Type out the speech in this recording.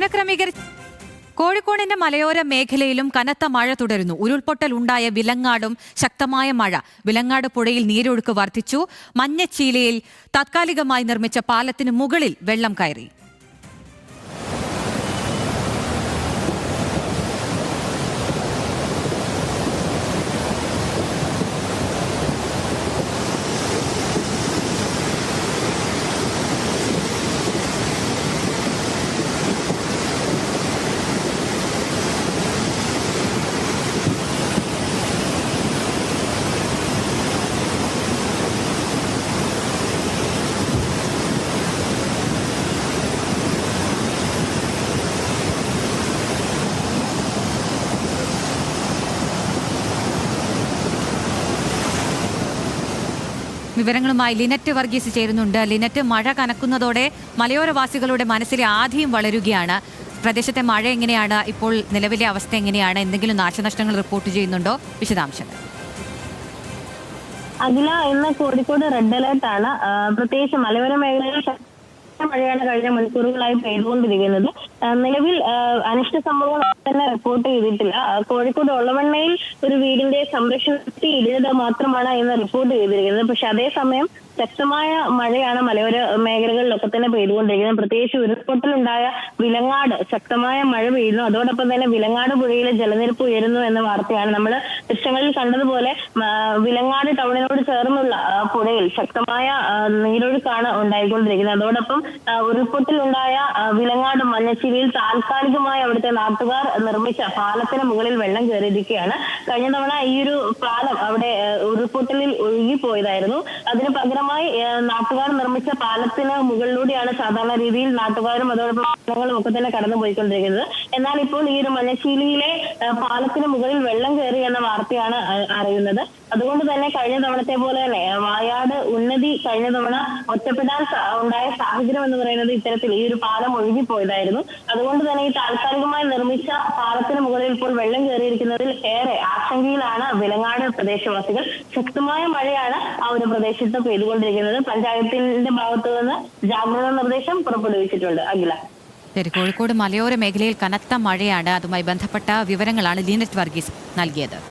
പുനഃക്രമീകരിച്ച കോഴിക്കോടിന്റെ മലയോര മേഖലയിലും കനത്ത മഴ തുടരുന്നു. ഉരുൾപൊട്ടൽ ഉണ്ടായ വിലങ്ങാടും ശക്തമായ മഴ. വിലങ്ങാട് പുഴയിൽ നീരൊഴുക്ക് വർദ്ധിച്ചു. മഞ്ഞച്ചീലയിൽ താത്കാലികമായി നിർമ്മിച്ച പാലത്തിന് മുകളിൽ വെള്ളം കയറി. വിവരങ്ങളുമായി ലിനറ്റ് വർഗീസ് ചേരുന്നുണ്ട്. ലിനറ്റ്, മഴ കനക്കുന്നതോടെ മലയോരവാസികളുടെ മനസ്സിലെ ആധിയും വളരുകയാണ്. പ്രദേശത്തെ മഴ എങ്ങനെയാണ് ഇപ്പോൾ? നിലവിലെ അവസ്ഥ എങ്ങനെയാണ്? എന്തെങ്കിലും നാശനഷ്ടങ്ങൾ റിപ്പോർട്ട് ചെയ്യുന്നുണ്ടോ? വിശദാംശങ്ങൾ. അഖില, ഇന്ന് കോഴിക്കോട് റെഡ് അലേർട്ടാണ്. പ്രത്യേകിച്ച് മലയോര മേഖലയിൽ മഴയാണ് കഴിഞ്ഞ മണിക്കൂറുകളായി പെയ്തുകൊണ്ടിരിക്കുന്നത്. നിലവിൽ അനിഷ്ട സംഭവങ്ങൾ തന്നെ റിപ്പോർട്ട് ചെയ്തിട്ടില്ല. കോഴിക്കോട് ഒളവണ്ണയിൽ ഒരു വീടിന്റെ സംരക്ഷണത്തിൽ ഇടിഞ്ഞത് മാത്രമാണ് ഇന്ന് റിപ്പോർട്ട് ചെയ്തിരിക്കുന്നത്. പക്ഷെ അതേസമയം ശക്തമായ മഴയാണ് മലയോര മേഖലകളിലൊക്കെ തന്നെ പെയ്തുകൊണ്ടിരിക്കുന്നത്. പ്രത്യേകിച്ച് ഉരുൾപൊട്ടലുണ്ടായ വിലങ്ങാട് ശക്തമായ മഴ പെയ്യുന്നു. അതോടൊപ്പം തന്നെ വിലങ്ങാട് പുഴയിലെ ജലനിരപ്പ് ഉയരുന്നു എന്ന വാർത്തയാണ്. നമ്മൾ ദൃശ്യങ്ങളിൽ കണ്ടതുപോലെ വിലങ്ങാട് ടൗണിനോട് ചേർന്നുള്ള പുഴയിൽ ശക്തമായ നീരൊഴുക്കാണ് ഉണ്ടായിക്കൊണ്ടിരിക്കുന്നത്. അതോടൊപ്പം ഉരുൾപൊട്ടലുണ്ടായ വിലങ്ങാട് മഞ്ഞച്ചിരിയിൽ താൽക്കാലികമായി അവിടുത്തെ നാട്ടുകാർ നിർമ്മിച്ച പാലത്തിന് മുകളിൽ വെള്ളം കയറിയിരിക്കുകയാണ്. കഴിഞ്ഞ തവണ ഈ ഒരു പാലം അവിടെ ഉരുൾപൊട്ടലിൽ ഒഴുകിപ്പോയതായിരുന്നു. അതിന് പകരമായി നാട്ടുകാർ നിർമ്മിച്ച പാലത്തിന് മുകളിലൂടെയാണ് സാധാരണ രീതിയിൽ നാട്ടുകാരും അതോടൊപ്പം വാഹനങ്ങളും ഒക്കെ തന്നെ കടന്നു പോയിക്കൊണ്ടിരിക്കുന്നത്. എന്നാൽ ഇപ്പോൾ ഈ ഒരു മഞ്ഞശീലിയിലെ പാലത്തിന് മുകളിൽ വെള്ളം കയറി എന്ന വാർത്തയാണ് അറിയുന്നത്. അതുകൊണ്ട് തന്നെ കഴിഞ്ഞ തവണത്തെ പോലെ തന്നെ വായാട് ഉന്നതി കഴിഞ്ഞ തവണ ഒറ്റപ്പെടാൻ ഉണ്ടായ സാഹചര്യം എന്ന് പറയുന്നത് ഇത്തരത്തിൽ ഈ ഒരു പാലം ഒഴുകിപ്പോയതായിരുന്നു. അതുകൊണ്ട് തന്നെ ഈ താൽക്കാലികമായി നിർമ്മിച്ച പാലത്തിന് മുകളിൽ ഇപ്പോൾ വെള്ളം കയറിയിരിക്കുന്നതിൽ ഏറെ ആശങ്കയിലാണ് വിലങ്ങാട് പ്രദേശവാസികൾ. ശക്തമായ മഴയാണ് ആ ഒരു പ്രദേശത്ത് പെയ്തുകൊണ്ടിരിക്കുന്നത്. പഞ്ചായത്തിന്റെ ഭാഗത്തു നിന്ന് ജാഗ്രതാ നിർദ്ദേശം പുറപ്പെടുവിച്ചിട്ടുണ്ട്. അഖില, ശരി. കോഴിക്കോട് മലയോര മേഖലയിൽ കനത്ത മഴയാണ്. അതുമായി ബന്ധപ്പെട്ട വിവരങ്ങളാണ് ലിനറ്റ് വർഗീസ് നൽകിയത്.